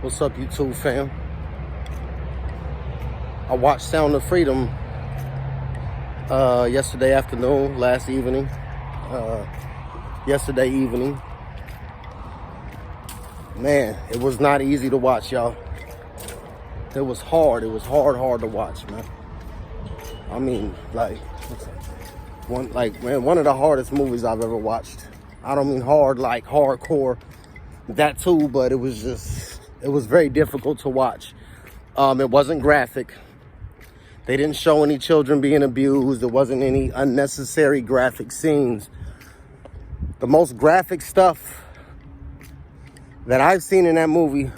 What's up, YouTube fam? I watched Sound of Freedom yesterday afternoon, yesterday evening. Man, it was not easy to watch, y'all. It was hard. It was hard to watch, man. I mean, one of the hardest movies I've ever watched. I don't mean hard like hardcore, that too, but it was very difficult to watch. It wasn't graphic. They didn't show any children being abused. There wasn't any unnecessary graphic scenes. The most graphic stuff that I've seen in that movie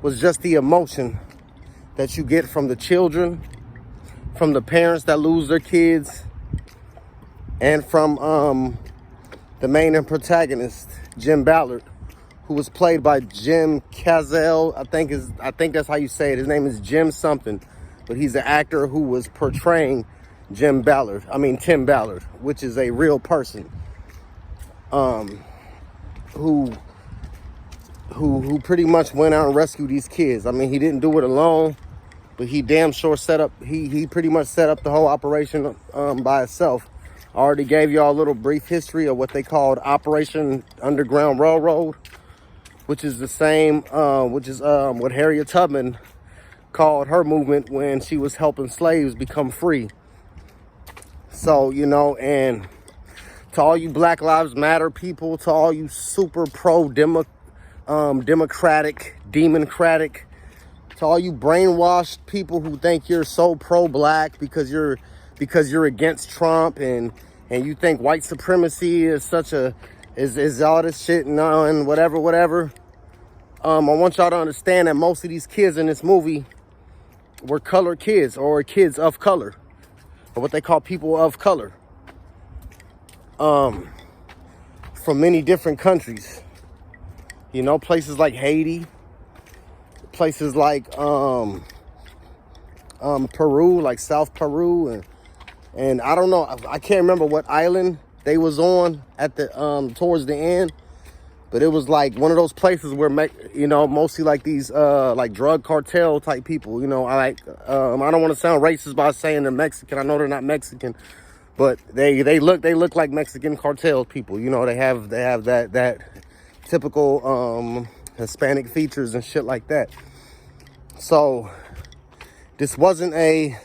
was just the emotion that you get from the children, from the parents that lose their kids, and from the main protagonist, Jim Ballard, who was played by Jim Caviezel. I think that's how you say it. His name is Jim something, but he's the actor who was portraying Tim Ballard, which is a real person, who pretty much went out and rescued these kids. I mean, he didn't do it alone, but he damn sure he pretty much set up the whole operation by himself. I already gave y'all a little brief history of what they called Operation Underground Railroad, which is the same, what Harriet Tubman called her movement when she was helping slaves become free. So, and to all you Black Lives Matter people, to all you super democratic, democratic, to all you brainwashed people who think you're so pro-black because you're against Trump and you think white supremacy is is all this shit and whatever. I want y'all to understand that most of these kids in this movie were colored kids, or kids of color, or what they call people of color, from many different countries. Places like Haiti, places like Peru, like South Peru, and I don't know, I can't remember what island they was on at the towards the end, but it was like one of those places where mostly like these like drug cartel type people. I don't want to sound racist by saying they're Mexican. I know they're not Mexican, but they look like Mexican cartel people. They have that typical Hispanic features and shit like that. So this wasn't a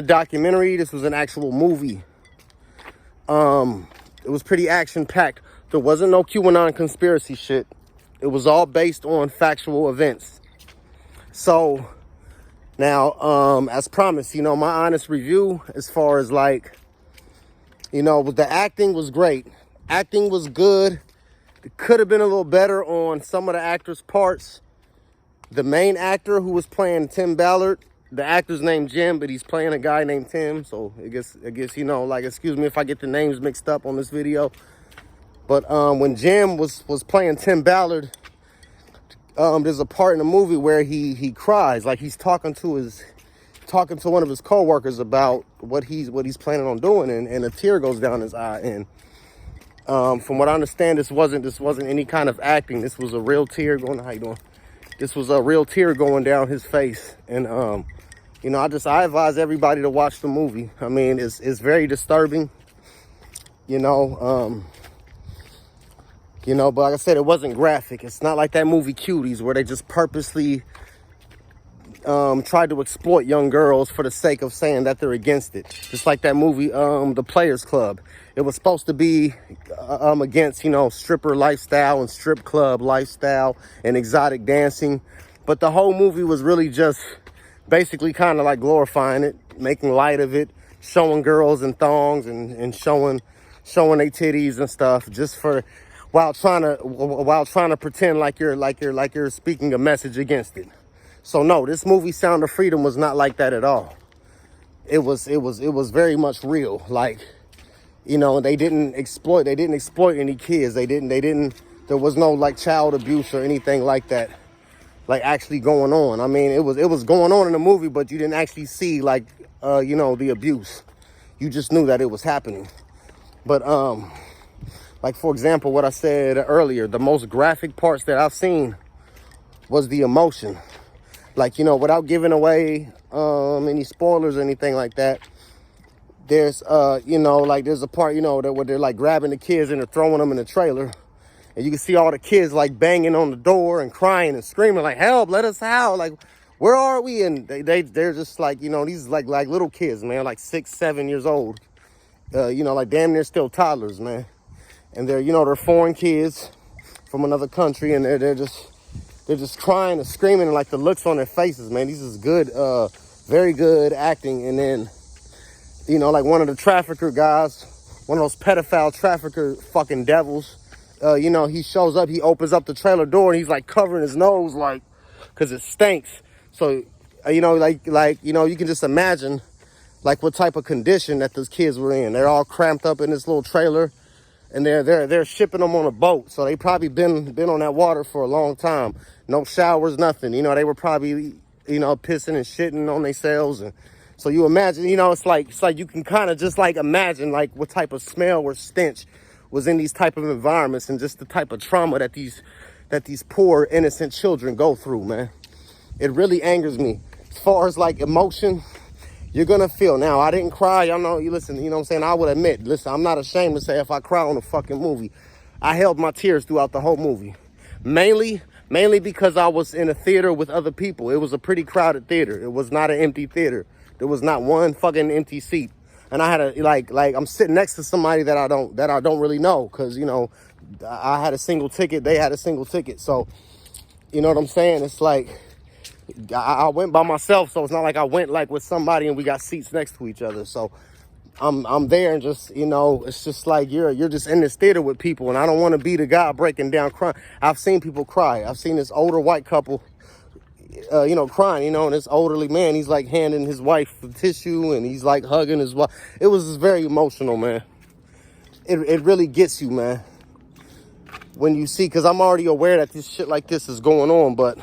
documentary. This was an actual movie. It was pretty action-packed. There wasn't no QAnon conspiracy shit. It was all based on factual events. So now, as promised, my honest review as far as the acting was great. Acting was good. It could have been a little better on some of the actors' parts. The main actor who was playing Tim Ballard, the actor's named Jim, but he's playing a guy named Tim. So I guess excuse me if I get the names mixed up on this video. But when Jim was playing Tim Ballard, there's a part in the movie where he cries, like he's talking to one of his co-workers about what he's planning on doing, and a tear goes down his eye. And from what I understand, this wasn't any kind of acting. This was a real tear going. How you doing? This was a real tear going down his face. And I advise everybody to watch the movie. I mean, it's very disturbing. But like I said, it wasn't graphic. It's not like that movie Cuties, where they just purposely tried to exploit young girls for the sake of saying that they're against it. Just like that movie, The Players Club. It was supposed to be against, stripper lifestyle and strip club lifestyle and exotic dancing. But the whole movie was really just basically kind of like glorifying it, making light of it, showing girls in thongs and showing their titties and stuff, just while trying to pretend like you're speaking a message against it. So no, this movie Sound of Freedom was not like that at all. It was very much real. They didn't exploit any kids. There was no like child abuse or anything like that, like actually going on. I mean, it was going on in the movie, but you didn't actually see the abuse. You just knew that it was happening. But Like, for example, what I said earlier, the most graphic parts that I've seen was the emotion. Like, you know, without giving away any spoilers or anything like that, there's, you know, like there's a part, you know, that where they're like grabbing the kids and they're throwing them in the trailer. And you can see all the kids like banging on the door and crying and screaming like, help, let us out. Like, where are we? And they're just like, you know, these like little kids, man, like 6, 7 years old. You know, like damn near still toddlers, man. And they're, you know, they're foreign kids from another country, and they're just crying and screaming, and like the looks on their faces, man. These is good, very good acting. And then, you know, like one of the trafficker guys, one of those pedophile trafficker fucking devils, you know, he shows up, he opens up the trailer door, and he's like covering his nose, like, cause it stinks. So, you know, like, you know, you can just imagine like what type of condition that those kids were in. They're all cramped up in this little trailer, and they're shipping them on a boat. So they probably been on that water for a long time. No showers, nothing. You know, they were probably, you know, pissing and shitting on themselves. And so you imagine, you know, it's like you can kind of just like imagine like what type of smell or stench was in these type of environments, and just the type of trauma that these poor innocent children go through, man. It really angers me. As far as like emotion, you're gonna feel. Now, I didn't cry. Y'all know, you listen, you know what I'm saying? I would admit, listen, I'm not ashamed to say if I cry on a fucking movie. I held my tears throughout the whole movie. Mainly because I was in a theater with other people. It was a pretty crowded theater. It was not an empty theater. There was not one fucking empty seat. And I had a, like I'm sitting next to somebody that I don't really know. Cause, you know, I had a single ticket. They had a single ticket. So, you know what I'm saying? It's like, I went by myself, so it's not like I went like with somebody and we got seats next to each other. So I'm there, and just, you know, it's just like you're just in this theater with people, and I don't want to be the guy breaking down crying. I've seen people cry. I've seen this older white couple, you know, crying, you know, and this elderly man, he's like handing his wife the tissue, and he's like hugging his wife. It was just very emotional, man. It really gets you, man, when you see, because I'm already aware that this shit like this is going on, but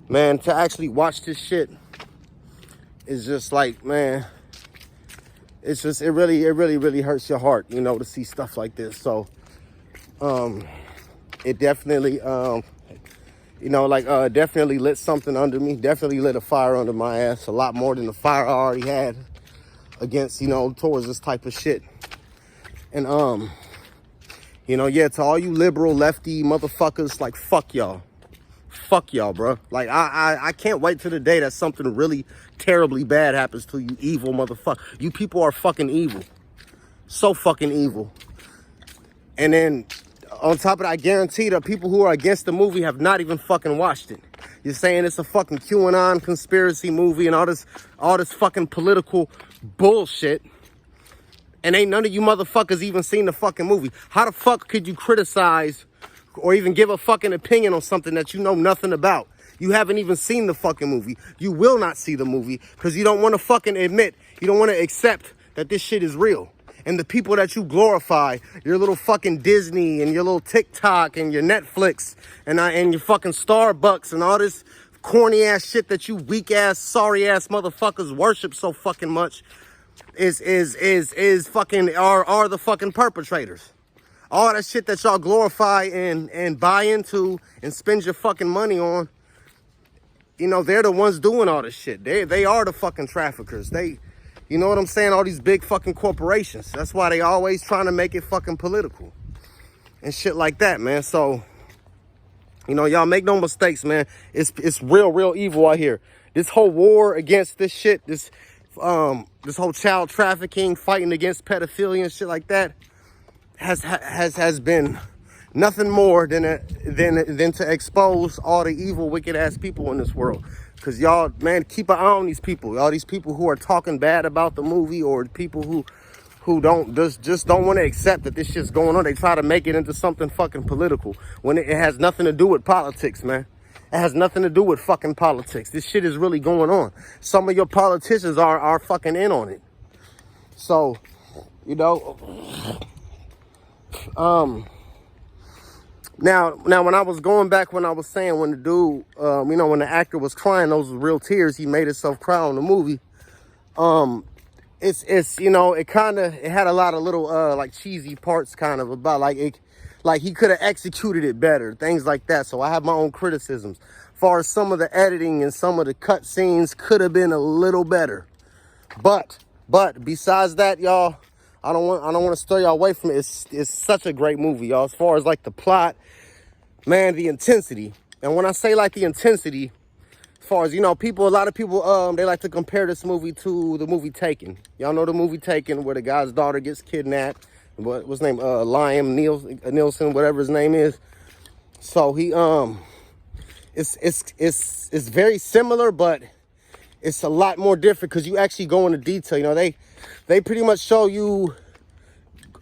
man, to actually watch this shit is just like, man, it's just, it really hurts your heart, you know, to see stuff like this. So, it definitely, you know, like, definitely lit something under me, definitely lit a fire under my ass, a lot more than the fire I already had against, you know, towards this type of shit. And, you know, yeah, to all you liberal lefty motherfuckers, like, fuck y'all. Fuck y'all, bro. Like, I can't wait till the day that something really terribly bad happens to you evil motherfucker. You people are fucking evil. So fucking evil. And then, on top of that, I guarantee the people who are against the movie have not even fucking watched it. You're saying it's a fucking QAnon conspiracy movie and all this fucking political bullshit. And ain't none of you motherfuckers even seen the fucking movie. How the fuck could you criticize or even give a fucking opinion on something that you know nothing about? You haven't even seen the fucking movie. You will not see the movie because you don't want to fucking admit, you don't want to accept that this shit is real. And the people that you glorify, your little fucking Disney and your little TikTok and your Netflix and your fucking Starbucks and all this corny ass shit that you weak ass, sorry ass motherfuckers worship so fucking much is fucking are the fucking perpetrators. All that shit that y'all glorify and buy into and spend your fucking money on, you know, they're the ones doing all this shit. They are the fucking traffickers. You know what I'm saying? All these big fucking corporations. That's why they always trying to make it fucking political and shit like that, man. So, you know, y'all make no mistakes, man. It's real evil out here. This whole war against this shit, this whole child trafficking, fighting against pedophilia and shit like that, has been nothing more than to expose all the evil, wicked ass people in this world. Cause y'all, man, keep an eye on these people. All these people who are talking bad about the movie, or people who don't just don't want to accept that this shit's going on. They try to make it into something fucking political when it has nothing to do with politics, man. It has nothing to do with fucking politics. This shit is really going on. Some of your politicians are fucking in on it. So, you know, Now, when I was going back, when I was saying when the dude, you know, when the actor was crying, those were real tears. He made himself cry on the movie. it's you know, it kind of, it had a lot of little like cheesy parts kind of about like it, like he could have executed it better, things like that. So I have my own criticisms. As far as some of the editing and some of the cut scenes could have been a little better. But besides that, y'all, I don't want to steer y'all away from it. It's such a great movie, y'all. As far as like the plot, man, the intensity. And when I say like the intensity, as far as, you know, people, a lot of people, they like to compare this movie to the movie Taken. Y'all know the movie Taken, where the guy's daughter gets kidnapped. What's his name? Liam Nielsen, whatever his name is. So he, it's very similar, but it's a lot more different because you actually go into detail. You know, they pretty much show you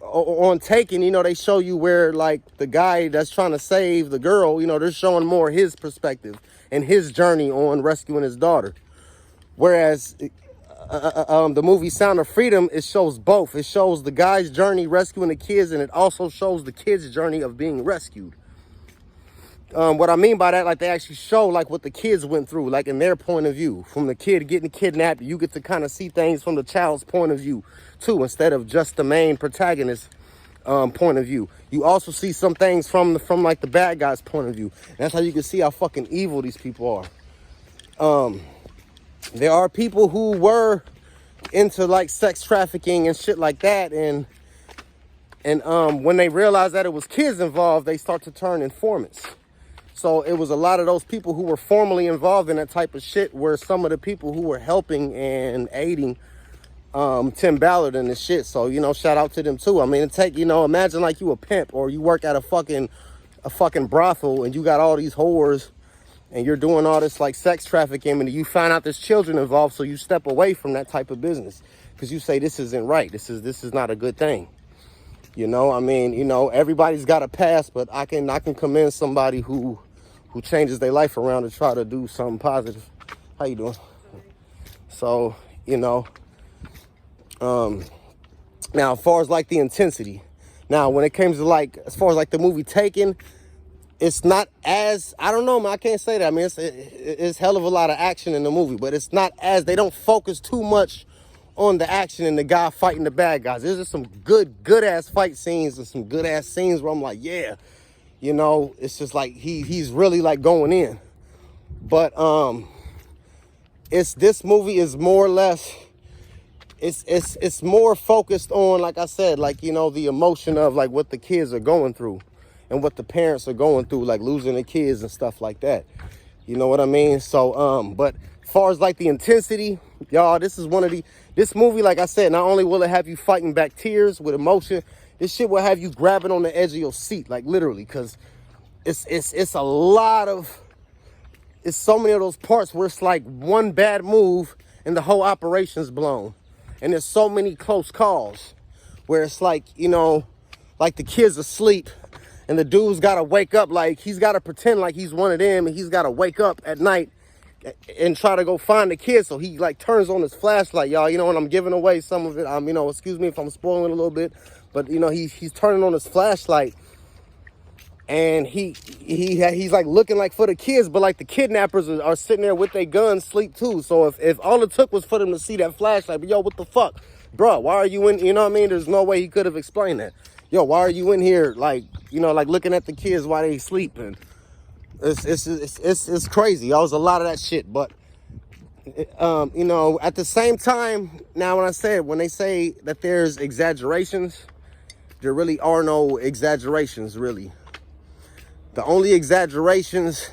on Taken, you know, they show you where like the guy that's trying to save the girl, you know, they're showing more his perspective and his journey on rescuing his daughter. Whereas the movie Sound of Freedom, it shows both. It shows the guy's journey rescuing the kids, and it also shows the kids' journey of being rescued. What I mean by that, like they actually show like what the kids went through, like in their point of view. From the kid getting kidnapped, you get to kind of see things from the child's point of view too, instead of just the main protagonist point of view. You also see some things from like the bad guy's point of view. And that's how you can see how fucking evil these people are. There are people who were into like sex trafficking and shit like that, and when they realized that it was kids involved, they start to turn informants. So it was a lot of those people who were formerly involved in that type of shit were some of the people who were helping and aiding Tim Ballard and this shit. So, you know, shout out to them too. I mean, you know, imagine like you a pimp or you work at a fucking brothel and you got all these whores and you're doing all this like sex trafficking, and you find out there's children involved, so you step away from that type of business because you say this isn't right. This is not a good thing. You know, I mean, you know, everybody's got a past, but I can commend somebody who changes their life around to try to do something positive. How you doing? So, you know, now as far as like the intensity, now when it comes to like, as far as like the movie Taken, it's not as, I don't know, man, I can't say that. I mean, it's hell of a lot of action in the movie, but it's not as, they don't focus too much on the action and the guy fighting the bad guys. There's just some good ass fight scenes and some good ass scenes where I'm like, yeah, you know, it's just like he's really like going in. But this movie is more or less, it's more focused on, like I said, like, you know, the emotion of like what the kids are going through and what the parents are going through, like losing their kids and stuff like that. You know what I mean? So but as far as like the intensity, y'all, this movie, like I said, not only will it have you fighting back tears with emotion, this shit will have you grabbing on the edge of your seat, like literally, because it's a lot of, it's so many of those parts where it's like one bad move and the whole operation's blown. And there's so many close calls where it's like, you know, like the kid's asleep and the dude's got to wake up, like he's got to pretend like he's one of them, and he's got to wake up at night and try to go find the kid. So he like turns on his flashlight, y'all, you know, and I'm giving away some of it. You know, excuse me if I'm spoiling a little bit, but you know, he's turning on his flashlight, and he's like looking like for the kids, but like the kidnappers are sitting there with their guns sleep too. So if all it took was for them to see that flashlight, but yo, what the fuck, bro, why are you in, you know what I mean? There's no way he could have explained that. Yo, why are you in here, like, you know, like looking at the kids while they sleep? And it's crazy. Y'all, was a lot of that shit. But you know, at the same time, now when they say that there's exaggerations, there really are no exaggerations, really. The only exaggerations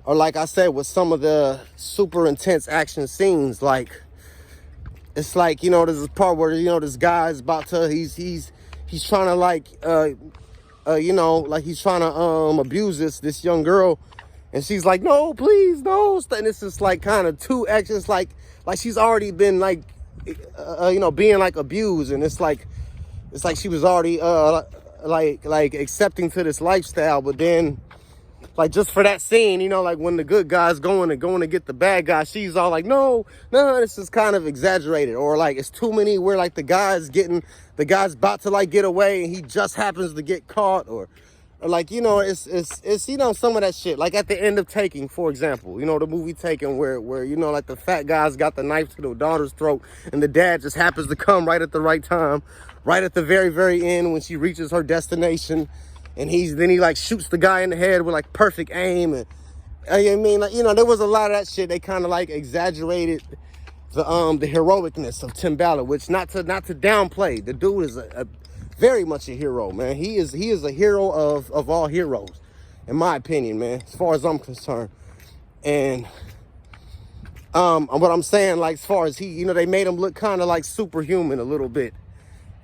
are, like I said, with some of the super intense action scenes. Like, it's like, you know, there's this part where, you know, this guy's about to, he's trying to like, you know, like he's trying to abuse this young girl, and she's like, no, please, no. And it's just like kind of too actions, like she's already been like, you know, being like abused, and it's like she was already like accepting to this lifestyle. But then, like, just for that scene, you know, like when the good guy's going to get the bad guy, she's all like, no, this is kind of exaggerated. Or like it's too many where like the guy's about to like get away and he just happens to get caught, or like, you know, it's you know, some of that shit. Like at the end of Taken, for example, you know, the movie Taken, where you know, like the fat guy's got the knife to the daughter's throat, and the dad just happens to come right at the right time, right at the very, very end when she reaches her destination, and then he like shoots the guy in the head with like perfect aim, and I mean, like, you know, there was a lot of that shit. They kind of like exaggerated the heroicness of Tim Ballard, which not to downplay. The dude is a very much a hero, man. He is a hero of all heroes, in my opinion, man, as far as I'm concerned. And what I'm saying, like, as far as he, you know, they made him look kind of like superhuman a little bit,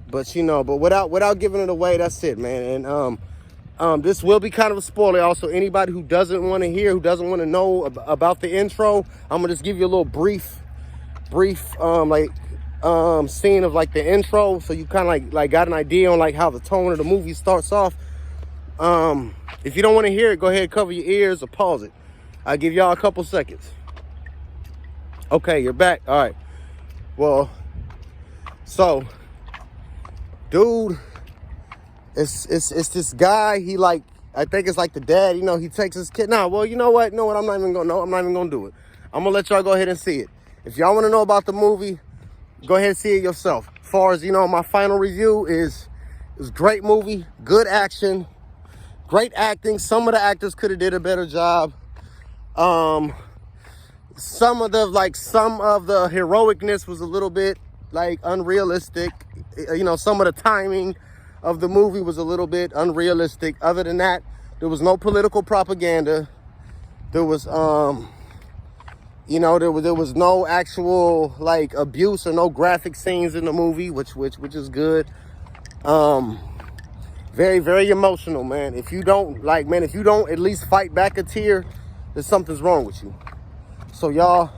but you know, but without giving it away, that's it, man. And this will be kind of a spoiler. Also, anybody who doesn't want to hear, who doesn't want to know about the intro, I'm gonna just give you a little brief scene of like the intro, so you kind of like got an idea on like how the tone of the movie starts off. If you don't want to hear it, go ahead, cover your ears or pause it. I'll give y'all a couple seconds. Okay, you're back. All right. Well, so dude, it's this guy. He like, I think it's like the dad. You know, he takes his kid. Nah, well, you know what? I'm not even gonna do it. I'm gonna let y'all go ahead and see it. If y'all want to know about the movie, go ahead and see it yourself. As far as, you know, my final review is great movie, good action, great acting. Some of the actors could have did a better job. Some of the heroicness was a little bit like unrealistic. You know, some of the timing of the movie was a little bit unrealistic. Other than that, there was no political propaganda. There was you know, there was no actual like abuse or no graphic scenes in the movie, which is good. Very, very emotional, man. If you don't at least fight back a tear, then something's wrong with you. So y'all,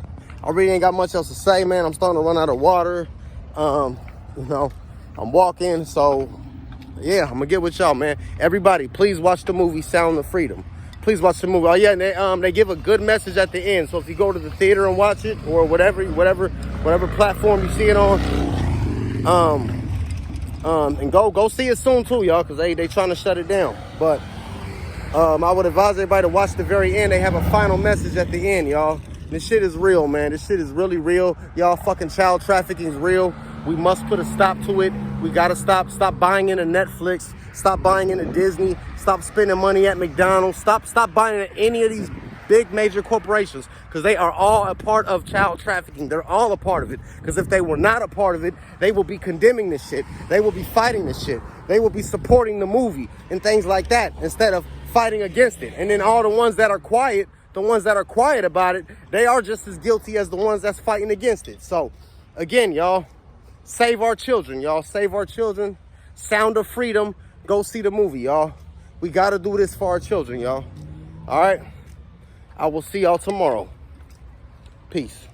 I really ain't got much else to say, man. I'm starting to run out of water. You know, I'm walking, so yeah, I'm gonna get with y'all, man. Everybody, please watch the movie Sound of Freedom. Please watch the movie. Oh yeah, and they give a good message at the end. So if you go to the theater and watch it, or whatever platform you see it on, and go see it soon too, y'all, because they trying to shut it down. But I would advise everybody to watch the very end. They have a final message at the end, y'all. This shit is real, man. This shit is really real, y'all. Fucking child trafficking is real. We must put a stop to it. We gotta stop buying into Netflix. Stop buying into Disney. Stop spending money at McDonald's. Stop buying into any of these big major corporations, because they are all a part of child trafficking. They're all a part of it. Because if they were not a part of it, they will be condemning this shit. They will be fighting this shit. They will be supporting the movie and things like that instead of fighting against it. And then all the ones that are quiet about it, they are just as guilty as the ones that's fighting against it. So again, y'all, save our children, y'all. Save our children. Sound of Freedom. Go see the movie, y'all. We got to do this for our children, y'all. All right? I will see y'all tomorrow. Peace.